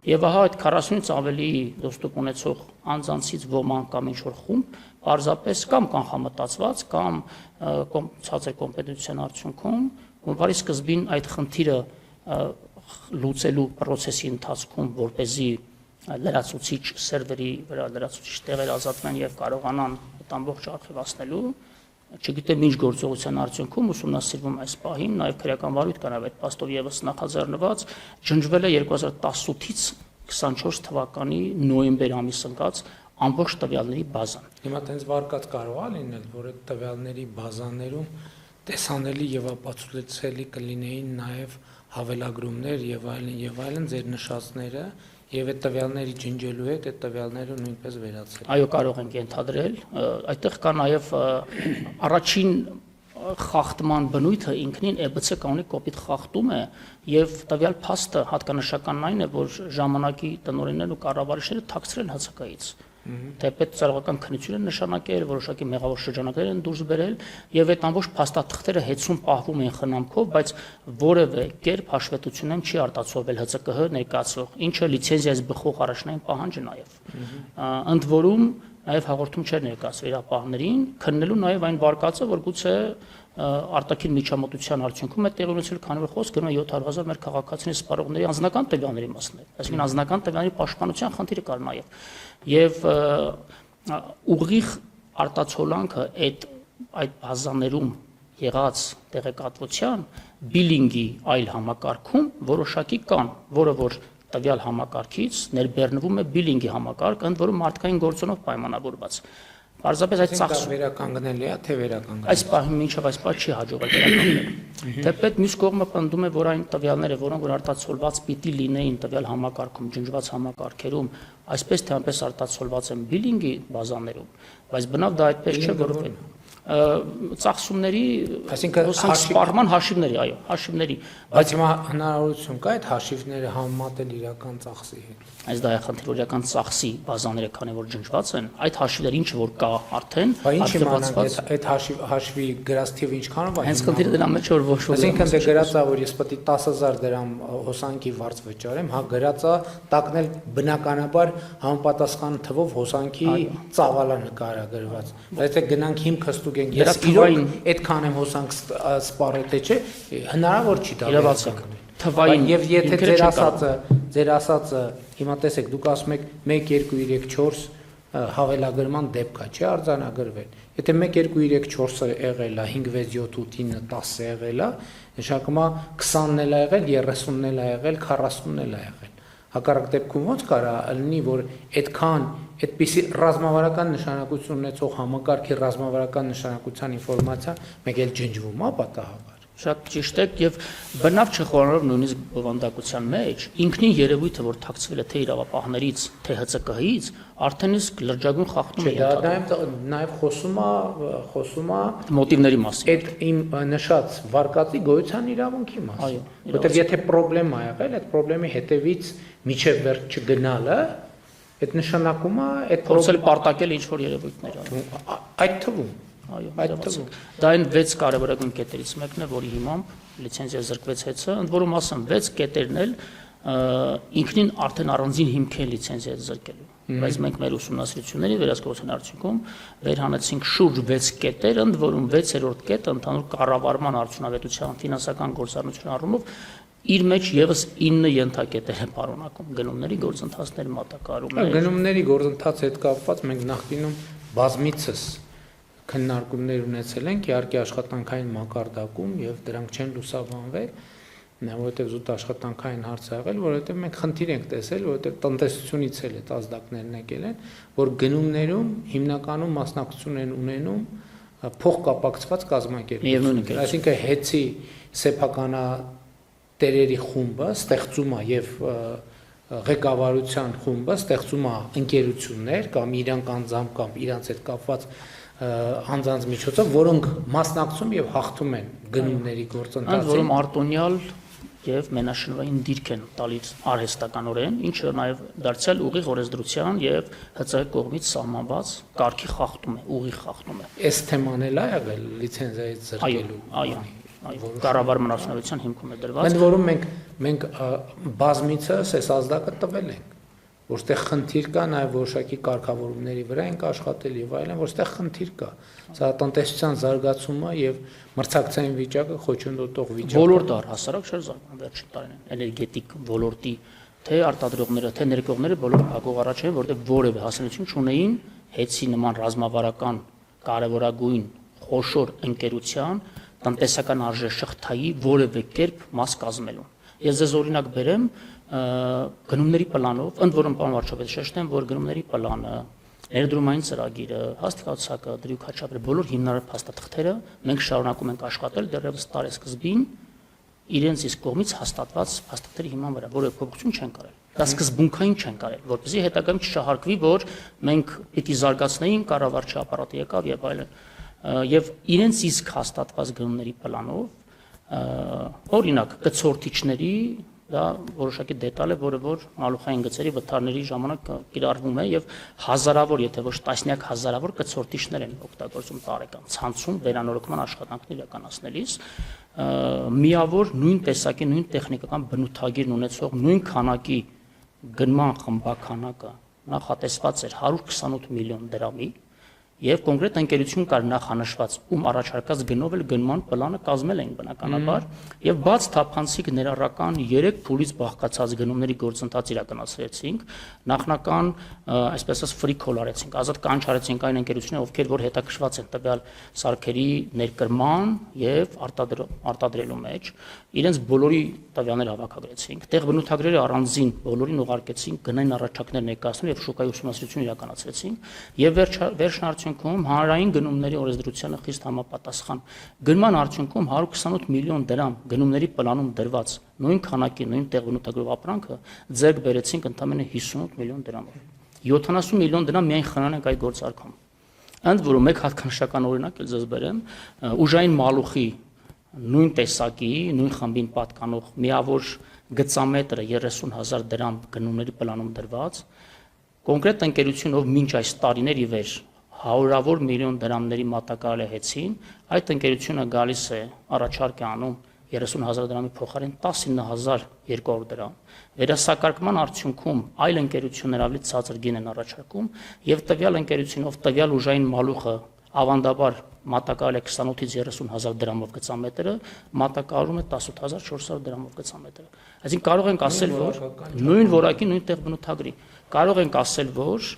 Եվ ահա այդ 40-ից ավելի դոստուկ ունեցող անձանցից ոմանք կամ ինչ-որ խումբ պարզապես կամ կանխամտածված կամ ցածր կոմպետենտության արդյունքում հունվարի սկզբին այդ խնդիրը լուծելու process-ի ընթացքում որպեսզի լրացուցիչ սերվերի վրա լրացուցիչ տեղեր ազատվեն եւ կարողանան այդ ամբողջ արխիվացնելու չգիտեմ ինչ գործողության արդյունքում ուսումնասիրվում այս պահին նաև քրեական վարույթ կանավ այդ փաստով եւս նախաձեռնված ջնջվել է 2018-ից 24 թվականի նոյեմբեր ամիս ընկած ամբողջ տվյալների բազան։ Հիմա տենց վարկած կարող է լինել, որ այդ տվյալների բազաներում տեսանելի եւ ապացուցելի կլինեին նաև հավելագրումներ եւ այլն ձեր նշածները եւ այդ տվյալների ջնջելու հետ այդ տվյալները նույնպես վերացել։ Այո, կարող ենք ենթադրել, այդտեղ կա նաև առաջին խախտման բնույթը ինքնին EBC կանոնի կոպիտ խախտում է եւ տվյալ փաստը հատկանշականն այն է, որ ժամանակի տնօրեններն ու կառավարիչները թաքցրել են ՀՑԿ-ից։ Թեպետ ծառայական քննություն են նշանակել, որոշակի մեղավոր շրջանակներ են դուրս բերել եւ այդ ամբողջ փաստաթղթերը հետցում պահվում են խնամքով, բայց որևէ կերպ հաշվետվությունն չի արտացոլվել ՀՑԿ ներկայացող, ինչը լիցենզիայից բխող առաջնային պահանջ է նաեւ։ Ընդ որում նաև հաղորդում չէր ներկայացվել իրապահներին, քննելու նաև այն վարկածը, որ գուցե արտաքին միջամտության արդյունքում է տեղի ունեցել, քանի որ խոսք գնում է 700,000 մեր քաղաքացիների սպառողների անձնական տվյալների մասին, այսինքն անձնական տվյալների պաշտպանության խնդիրը կար նաև։ Եվ ուղիղ արտացոլանքը այդ բազաներում եղած տեղեկատվության բիլինգի այլ համակարգում որոշակի կան, որը որ տվյալ համակարգից ներբեռնվում է բիլինգի համակարգ, ընդ որում մարդկային գործոնով պայմանավորված։ Պարզապես այդ ծախսը վերականգնելի է, թե վերականգնելի։ Այս պահին մինչև այս պահ չի հաջողվել վերականգնել։ Թեպետ մյուս կողմը պնդում է, որ այն տվյալները, որոնք որ արտացոլված պիտի լինեին տվյալ համակարգում, ջնջված համակարգերում, այսպես թե այնպես արտացոլված են բիլինգի բազաներում, բայց բնավ դա այդպես չէ, որովհետեւ ծախսումների, այսինքն սպառման հաշիվների, այո, հաշիվների, բայց հիմա հնարավորություն կա այդ հաշիվները համեմատել իրական ծախսի հետ։ Այս դա է խնդիր, որ իրական ծախսի բազաները, քանի որ ջնջված են, այդ հաշիվները ինչ որ կա արդեն, այդ հաշվի գրած թիվը ինչքանով է։ Հենց խնդիրը դրա մեջ որ ոչ ոք։ Այսինքն դե գրած է, որ ես պետք է 10,000 դրամ հոսանքի վարձ վճարեմ, հա գրած է, տակնել բնականաբար համապատասխան թվով հոսանքի ծավալը նկարագրված։ Բայց թե գնանք հիմքը ստուգենք, ես իրոք այդքան եմ հոսանք սպառել, թե չէ, հնարավոր չի դա վերացնել։ Թվային եւ եթե ձեր ասածը հիմա տեսեք դուք ասում եք 1 2 3 4 հավելագրման դեպք է, չէ՞ արձանագրվել։ Եթե 1 2 3 4-ը եղել է 5 6 7 8 9 10-ը եղել է, նշանակում է 20-ն էլ է եղել, 30-ն էլ է եղել, 40-ն էլ է եղել։ Հակառակ դեպքում ո՞նց կարա լինի, որ այդքան այդպիսի ռազմավարական նշանակություն ունեցող համակարգի ռազմավարական նշանակության ինֆորմացիա մեկ էլ ջնջվում է պատահաբար։ Շատ ճիշտ եք եւ բնավ չխորանով նույնիսկ բովանդակության մեջ ինքնին երևույթը որ թաքցվել է թե իրավապահներից թե ՀՑԿ-ից արդեն իսկ լրջագույն խախտում է ենթադրվում։ Դա նաեւ խոսում է մոտիվների մասին։ Այդ իմ նշած վարկածի գոյության իրավունքի մասին։ Այո, որտեղ եթե խնդրեմ ա եղել, այդ խնդրեմի հետևից միջև վերջ չգնալը այդ նշանակում է այդ փորձել պարտակել ինչ որ երևույթներ այդ թվում Այո, դա այն 6 կարևորագույն կետերից մեկն է, որի հիմամբ լիցենզիա զրկվեց ՀՑ, ընդ որում ասեմ 6 կետերն էլ ինքնին արդեն առանձին հիմք են լիցենզիա զրկելու։ Բայց մենք մեր ուսումնասիրությունների վերահսկողության արդյունքում վերհանեցինք շուրջ 6 կետեր, ընդ որում 6-րդ կետը ընդհանուր կառավարման արդյունավետության ֆինանսական գործառնության առումով իր մեջ եւս 9 ենթակետեր են պարունակում գնումների գործընթացների մատակարարումներ։ Գնումների գործընթացի հետ կապված մենք նախկինում բազմիցս քննարկումներ ունեցել ենք իհարկե աշխատանքային մակարդակում եւ դրանք չեն լուսաբանվել, որովհետեւ զուտ աշխատանքային հարց ա եղել, որովհետեւ մենք խնդիր ենք տեսել, որովհետեւ տնտեսությունից էլ այդ ազդակներն եկել են, որ գնումներում հիմնականում մասնակցություն են ունենում փոխկապակցված կազմակերպություններ, այսինքն հեծի սեփականատերերի խումբը ստեղծում է եւ ղեկավարության խումբը ստեղծում է ընկերություններ կամ իրանք անձամբ կամ իրանց հետ կապված անձանց միջոցով, որոնք մասնակցում եւ հաղթում են գնումների գործընթացին, որում արտոնյալ եւ մենաշնորհային դիրք են տալիս արհեստականորեն, ինչը նաեւ դարձյալ ուղիղ օրենսդրության եւ ՀՑ կողմից սահմանված կարգի խախտում է, ուղիղ խախտում է։ Այս թեման էլ ա եղել լիցենզիայից զրկելու։ Այո, կառավարման արդյունավետության հիմքում է դրված։ Ընդ որում մենք բազմիցս այս ազդակը տվել ենք, որտեղ խնդիր կա, նաև որոշակի կարգավորումների վրա ենք աշխատել եւ այլն, որտեղ խնդիր կա։ Սա տնտեսության զարգացումը եւ մրցակցային վիճակը խոչընդոտող վիճակ է։ Ոլորտը առհասարակ չէր զարգանում վերջին տարիներին, էներգետիկ ոլորտի թե արտադրողները, թե ներկողները բոլորը փակող առաջ են, որտեղ որևէ հասունություն չունեին հեծի նման ռազմավարական կարևորագույն խոշոր ընկերության տնտեսական արժեշղթայի որևէ կերպ մաս կազմելու։ Ես ձեզ օրինակ բերեմ գնումների պլանով, ընդ որում պարոն վարչապետ շեշտեմ, որ գնումների պլանը, ներդրումային ծրագիրը, հաստիկացուցակը, դրույքաչափերը, բոլոր հիմնարար փաստաթղթերը մենք շարունակում ենք աշխատել դեռևս տարեսկզբին իրենց իսկ կողմից հաստատված փաստաթղթերի հիման վրա, որը փոփոխություն չեն կարել։ Դա սկզբունքային չեն կարել, որպեսզի հետագայում չշահարկվի, որ մենք պիտի զարգացնեինք կառավարչի ապարատը եկավ եւ այլն։ Եվ իրենց իսկ հաստատված գնումների պլանով օրինակ կցորդիչների դա որոշակի դետալ է, որը որ մալուխային գծերի վթարների ժամանակ կիրառվում է եւ հազարավոր, եթե ոչ տասնյակ հազարավոր կցորդիչներ են օգտագործում տարեկան ցանցում վերանորոգման աշխատանքներ իրականացնելիս միավոր նույն տեսակի, նույն տեխնիկական բնութագիրն ունեցող նույն քանակի գնման խմբականակը նախատեսված էր 128 միլիոն դրամի եւ կոնկրետ ընկերություն կար նախանշված, ում առաջարկած գնով էլ գնման պլանը կազմել էին բնականաբար եւ բաց թափանցիկ ներառական 3 փուլից բաղկացած գնումների գործընթաց իրականացրեցինք, նախնական այսպես ասած free call արեցինք, ազատ կանչ արեցինք այն ընկերությունները, ովքեր որ հետաքրքրված են տվյալ սարքերի ներկրման եւ արտադրելու մեջ, իրենց բոլորի տվյալները հավաքագրեցինք, տեղ բնութագրերը առանձին բոլորին ուղարկեցինք, գնային առաջարկներ ներկայացնելու եւ շուկայի ուսումնասիրություն իրականացրեցինք եւ վերջնարդյունքում հանրային գնումների օրենսդրությանը խիստ համապատասխան գնման արդյունքում 128 միլիոն դրամ գնումների պլանում դրված նույն քանակի նույն տեղ բնութագրով ապրանքը ձեռք բերեցինք ընդամենը 58 միլիոն դրամով 70 միլիոն դրամ միայն խնանենք այդ գործարքում ընդ որում մեկ հատկանշական օրինակ էլ ձեզ բերեմ ուժային մալուխի նույն տեսակի նույն խմբին պատկանող միավոր գծամետրը 30,000 դրամ գնումների պլանում դրված կոնկրետ ընկերությունով մինչ այս տարիների վեր հարյուրավոր միլիոն դրամների մատակարարել է հեծին, այդ ընկերությունը գալիս է առաջարկ է անում 30,000 դրամի փոխարեն 19,200 դրամ։ Վերահսկարկման արդյունքում այլ ընկերություններ ավելի ցածր գին են առաջարկում եւ տվյալ ընկերությունով տվյալ ուժային մալուխը ավանդաբար մատակարարել է 28-ից 30,000 դրամով գծամետրը, մատակարարում է 18,400 դրամով գծամետրը։ Այսինքն կարող ենք ասել, որ նույն որակի նույն տեղ բնութագրի, կարող ենք ասել, որ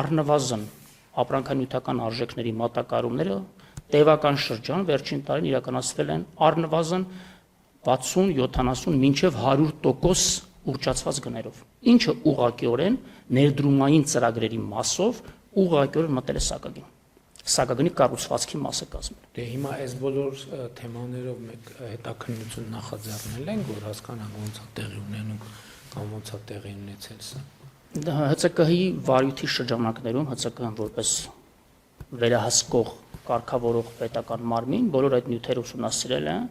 առնվազն ապրանքանյութական արժեքների մատակարարումները տևական շրջան վերջին տարին իրականացվել են առնվազն 60-70 մինչև 100% ուռճացված գներով, ինչը ուղղակիորեն ներդրումային ծրագրերի մասով ուղղակիորեն մտել է սակագին։ Սակագնի կառուցվածքի մասը կազմել։ Դե հիմա այս բոլոր թեմաներով մեկ հետաքննություն նախաձեռնել ենք, որ հասկանանք ոնց է տեղի ունենում կամ ոնց է տեղի ունեցել սա։ ՀՑԿ-ի վարույթի շրջանակներում ՀՑԿ-ն որպես վերահսկող կարգավորող պետական մարմին բոլոր այդ նյութերը ուսումնասիրել են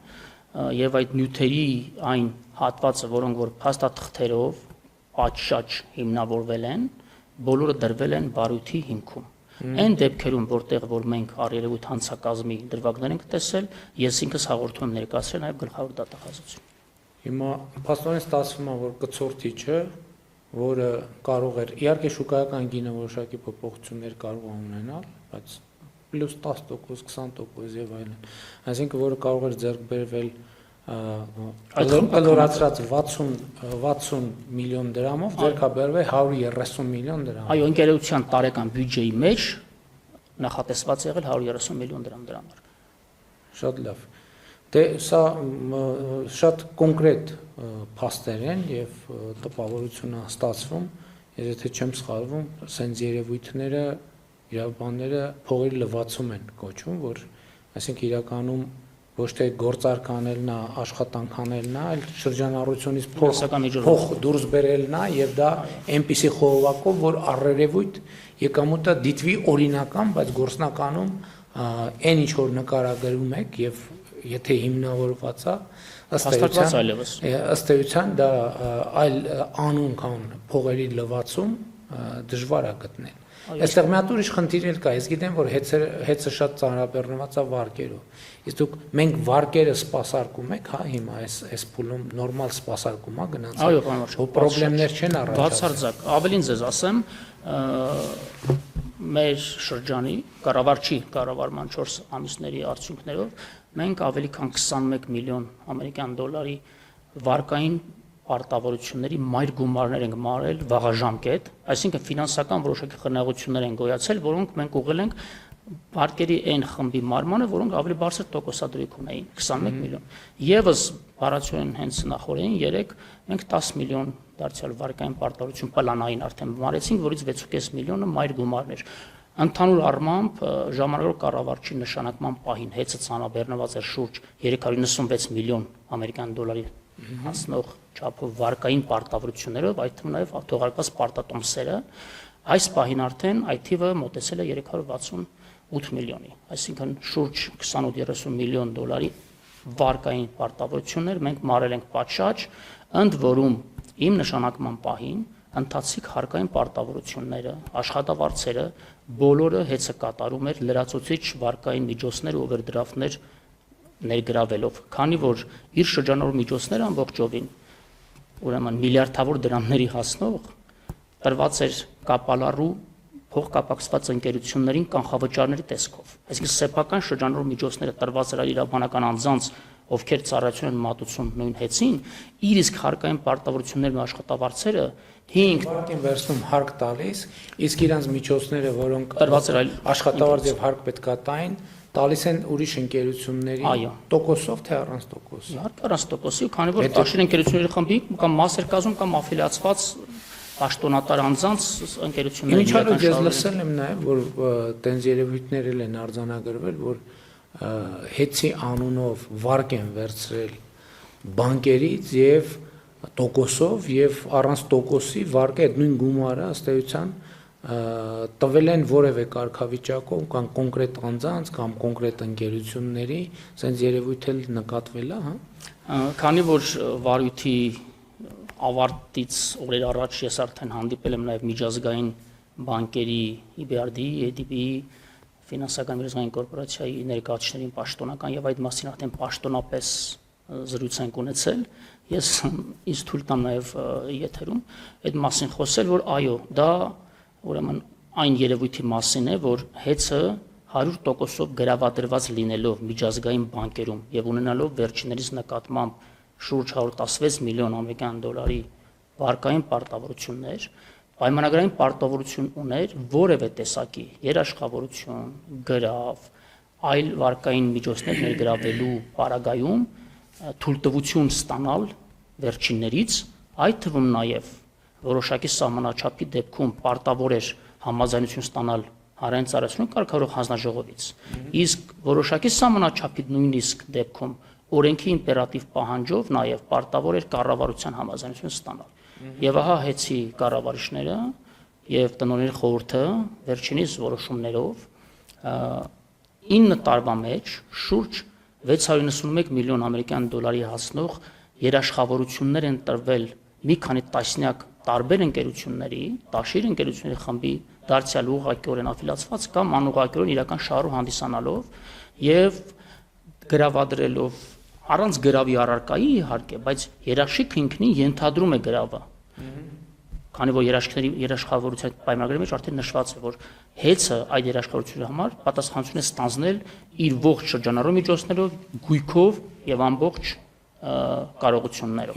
եւ այդ նյութերի այն հատվածը, որոնք որ փաստաթղթերով պատշաճ հիմնավորվել են, բոլորը դրվել են վարույթի հիմքում։ Այն դեպքերում, որտեղ որ մենք առերևույթ հանցակազմի դրվագներ ենք տեսել, ես ինքս հաղորդում եմ ներկայացրել նաեւ գլխավոր դատախազություն։ Հիմա փաստորեն ստացվում է, որ կցորդիչը, որը կարող էր իհարկե շուկայական գինը որոշակի փոփոխություններ կարող է ունենալ, բայց պլյուս 10%, 20% եւ այլն։ Այսինքն, որը կարող էր ձեռք բերվել կլորացրած 60 միլիոն դրամով ձեռքաբերվել 130 միլիոն դրամ։ Այո, ընկերության տարեկան բյուջեի մեջ նախատեսված եղել 130 միլիոն դրամ դրամներ։ Շատ լավ։ Դե սա շատ կոնկրետ փաստեր են եւ տպավորություն է ստացվում, եթե չեմ սխալվում, սենց երևույթները, իրավաբանները փողերի լվացում են կոչում, որ այսինքն իրականում ոչ թե գործարք անելն է, աշխատանք անելն է, այլ շրջանառությունից փող դուրս բերելն է եւ դա այնպիսի խողովակով, որ առերևույթ եկամուտը դիտվի օրինական, բայց գործնականում այն ինչ որ նկարագրում եք եւ եթե հիմնավորված է ըստ էության դա այլ անուն կան փողերի լվացում դժվար է գտնել։ Այստեղ մի հատ ուրիշ խնդիր էլ կա, ես գիտեմ, որ հեծը շատ ծանրաբեռնված է վարկերով։ Իսկ դուք մենք վարկերը սպասարկում եք, հա, հիմա այս փուլում նորմալ սպասարկում է գնացել։ Այո, պարոն Վարչապետ, պրոբլեմներ չեն առաջացել։ Բացարձակ, ավելին ձեզ ասեմ, մեր շրջանի կառավարման 4 ամիսների արդյունքներով մենք ավելի քան 21 միլիոն ամերիկյան դոլարի վարկային պարտավորությունների մայր գումարներ ենք մարել վաղաժամկետ, այսինքն ֆինանսական որոշակի խնայողություններ են գոյացել, որոնք մենք ուղղել ենք վարկերի այն խմբի մարմանը, որոնք ավելի բարձր տոկոսադրույք ունեին, 21 միլիոն։ Եվս բառացիորեն հենց նախորդին 3 մենք 10 միլիոն դարձյալ վարկային պարտավորություն պլանային արդեն մարեցինք, որից 6.5 միլիոնը մայր գումարներ։ Ընդհանուր առմամբ ժամանակավոր կառավարչի նշանակման պահին հեծը ցանաբեռնված էր շուրջ 396 միլիոն ամերիկյան դոլարի հասնող չափով վարկային պարտավորություններով, այդ թվում նաև թողարկված պարտատոմսերը, այս պահին արդեն այդ թիվը մոտեցել է 368 միլիոնի, այսինքն շուրջ 28-30 միլիոն դոլարի վարկային պարտավորություններ մենք մարել ենք պատշաճ, ընդ որում իմ նշանակման պահին ընթացիկ հարկային պարտավորությունները, աշխատավարձերը բոլորը հեծը կատարում էր լրացուցիչ վարկային միջոցներ ու օվերդրաֆտներ ներգրավելով, քանի որ իր շրջանառու միջոցները ամբողջովին ուրեմն միլիարդավոր դրամների հասնող տրված էր կապալառու փոխկապակցված ընկերություններին կանխավճարների տեսքով։ Այսինքն սեփական շրջանառու միջոցները տրված էր իրավաբանական անձանց, ովքեր ծառայություն են մատուցում նույն հեծին, իր իսկ հարկային պարտավորություններն ու աշխատավարձերը 5 վարկ են վերցնում հարկ տալիս, իսկ իրանց միջոցները, որոնք տրված էր այլ աշխատավարձ եւ հարկ պետքա տային, տալիս են ուրիշ ընկերությունների տոկոսով թե առանց տոկոսի։ Իհարկե առանց տոկոսի, քանի որ աշին ընկերությունների խմբի կամ մասեր կազմում կամ աֆիլիացված պաշտոնատար անձանց ընկերությունների։ Ինչու՞ ես լսել եմ նաև, որ տենց երևույթներ են արձանագրվել, որ հեծի անունով վարկ են վերցրել բանկերից եւ տոկոսով եւ առանց տոկոսի վարկը այդ նույն գումարը ըստ էության տվել են որևէ կարգավիճակով կամ կոնկրետ անձանց կամ կոնկրետ ընկերությունների, ասենց երևույթ էլ նկատվել է, հա։ Քանի որ վարույթի ավարտից օրեր առաջ ես արդեն հանդիպել եմ նաև միջազգային բանկերի EBRD, ADB-ի, ֆինանսական միջազգային կորպորացիայի ներկայացուցիչներին պաշտոնական եւ այդ մասին արդեն պաշտոնապես զրույց ենք ունեցել, ես ինձ թույլ տամ նաև եթերում այդ մասին խոսել, որ այո, դա ուրեմն այն երևույթի մասին է, որ հեծը 100%-ով գրավադրված լինելով միջազգային բանկերում եւ ունենալով վերջիններիս նկատմամբ շուրջ 116 միլիոն ամերիկյան դոլարի վարկային պարտավորություններ, պայմանագրային պարտավորություն ուներ որևէ տեսակի երաշխավորություն, գրավ, այլ վարկային միջոցներ ներգրավելու պարագայում թույլտվություն ստանալ վերջիններից, այդ թվում նաև որոշակի սահմանաչափի դեպքում պարտավոր էր համաձայնություն ստանալ հանրային ծառայությունում կարգավորող հանձնաժողովից, իսկ որոշակի սահմանաչափի նույնիսկ դեպքում օրենքի իմպերատիվ պահանջով նաև պարտավոր էր կառավարության համաձայնություն ստանալ։ Եվ ահա հեծի կառավարիչները եւ տնօրենների խորհուրդը վերջինիս որոշումներով 9 տարվա մեջ շուրջ 691 միլիոն ամերիկյան դոլարի հասնող երաշխավորություններ են տրվել մի քանի տասնյակ տարբեր ընկերությունների, տաշիր ընկերությունների խմբի դարձյալ ուղղակիորեն աֆիլիացված կամ անուղղակիորեն իրական շահառու հանդիսանալով եւ գրավադրելով առանց գրավի առարկայի իհարկե, բայց երաշխիքը ինքնին ենթադրում է գրավը։ Քանի որ երաշխավորության պայմանագրի մեջ արդեն նշված է, որ հեծը այդ երաշխավորությունների համար պատասխանատվություն է ստանձնել իր ողջ շրջանառու միջոցներով, գույքով եւ ամբողջ կարողություններով։